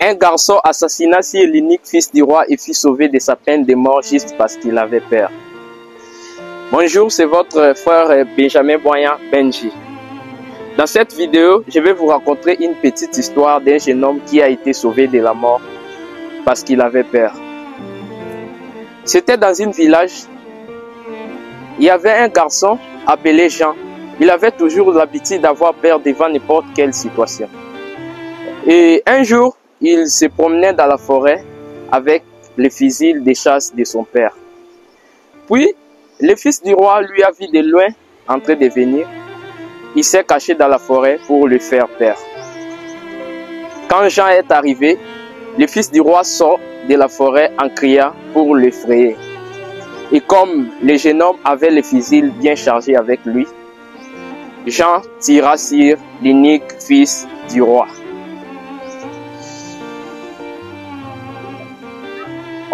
Un garçon assassina Sir, l'unique fils du roi, et fut sauvé de sa peine de mort juste parce qu'il avait peur. Bonjour, c'est votre frère Benjamin Boyan Benji. Dans cette vidéo, je vais vous raconter une petite histoire d'un jeune homme qui a été sauvé de la mort parce qu'il avait peur. C'était dans un village. Il y avait un garçon appelé Jean. Il avait toujours l'habitude d'avoir peur devant n'importe quelle situation. Et un jour, il se promenait dans la forêt avec le fusil de chasse de son père. Puis, le fils du roi lui a vu de loin en train de venir. Il s'est caché dans la forêt pour lui faire peur. Quand Jean est arrivé, le fils du roi sort de la forêt en criant pour l'effrayer. Et comme le jeune homme avait le fusil bien chargé avec lui, Jean tira sur l'unique fils du roi.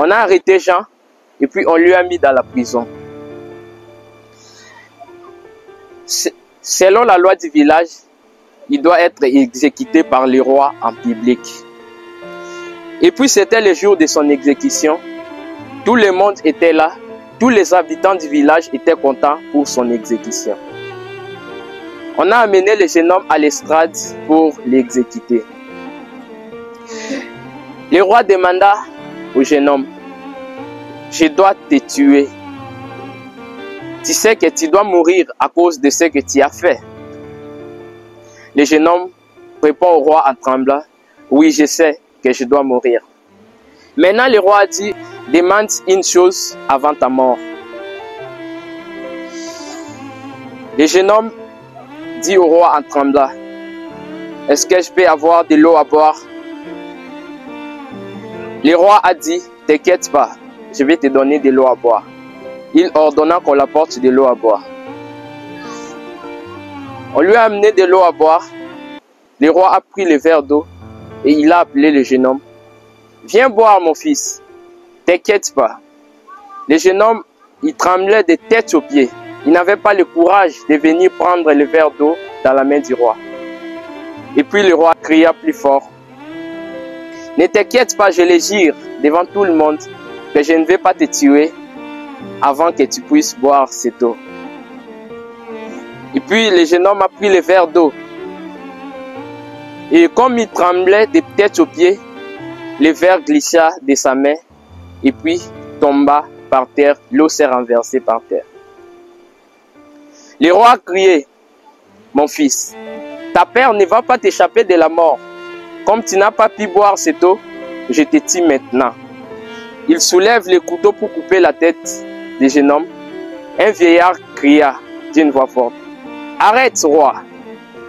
On a arrêté Jean et puis on lui a mis dans la prison. Selon la loi du village, il doit être exécuté par le roi en public. Et puis c'était le jour de son exécution. Tout le monde était là. Tous les habitants du village étaient contents pour son exécution. On a amené le jeune homme à l'estrade pour l'exécuter. Le roi demanda au jeune homme: je dois te tuer. Tu sais que tu dois mourir à cause de ce que tu as fait. Le jeune homme répond au roi en tremblant: oui, je sais que je dois mourir. Maintenant, le roi a dit: demande une chose avant ta mort. Le jeune homme dit au roi en tremblant: est-ce que je peux avoir de l'eau à boire? Le roi a dit: t'inquiète pas, je vais te donner de l'eau à boire. Il ordonna qu'on l'apporte de l'eau à boire. On lui a amené de l'eau à boire. Le roi a pris le verre d'eau et il a appelé le jeune homme. Viens boire, mon fils. T'inquiète pas. Le jeune homme, il tremblait de tête aux pieds. Il n'avait pas le courage de venir prendre le verre d'eau dans la main du roi. Et puis le roi cria plus fort: ne t'inquiète pas, je le jure devant tout le monde que je ne vais pas te tuer avant que tu puisses boire cette eau. Et puis le jeune homme a pris le verre d'eau. Et comme il tremblait de tête aux pieds, le verre glissa de sa main et puis tomba par terre. L'eau s'est renversée par terre. Le roi a crié: mon fils, ta peur ne va pas t'échapper de la mort. Comme tu n'as pas pu boire cette eau, je te tue maintenant. Il soulève le couteau pour couper la tête du jeune homme. Un vieillard cria d'une voix forte: arrête, roi,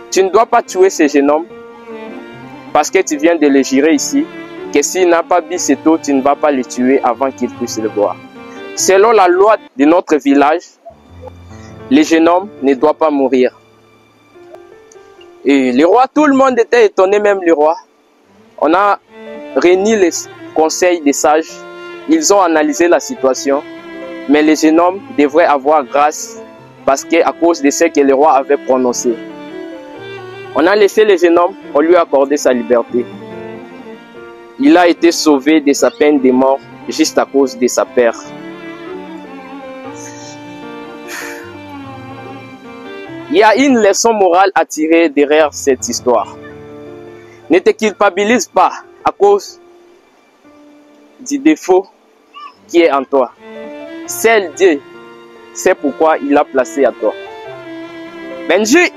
tu ne dois pas tuer ce jeune homme parce que tu viens de le jurer ici que s'il n'a pas bu cette eau, tu ne vas pas le tuer avant qu'il puisse le boire. Selon la loi de notre village, le jeune homme ne doit pas mourir. Et le roi, tout le monde était étonné, même le roi. On a réuni les conseils des sages. Ils ont analysé la situation. Mais le jeune homme devrait avoir grâce parce qu'à cause de ce que le roi avait prononcé. On a laissé le jeune homme, on lui a accordé sa liberté. Il a été sauvé de sa peine de mort juste à cause de sa peur. Il y a une leçon morale à tirer derrière cette histoire. Ne te culpabilise pas à cause du défaut qui est en toi. Seul Dieu sait pourquoi il l'a placé à toi. Benji!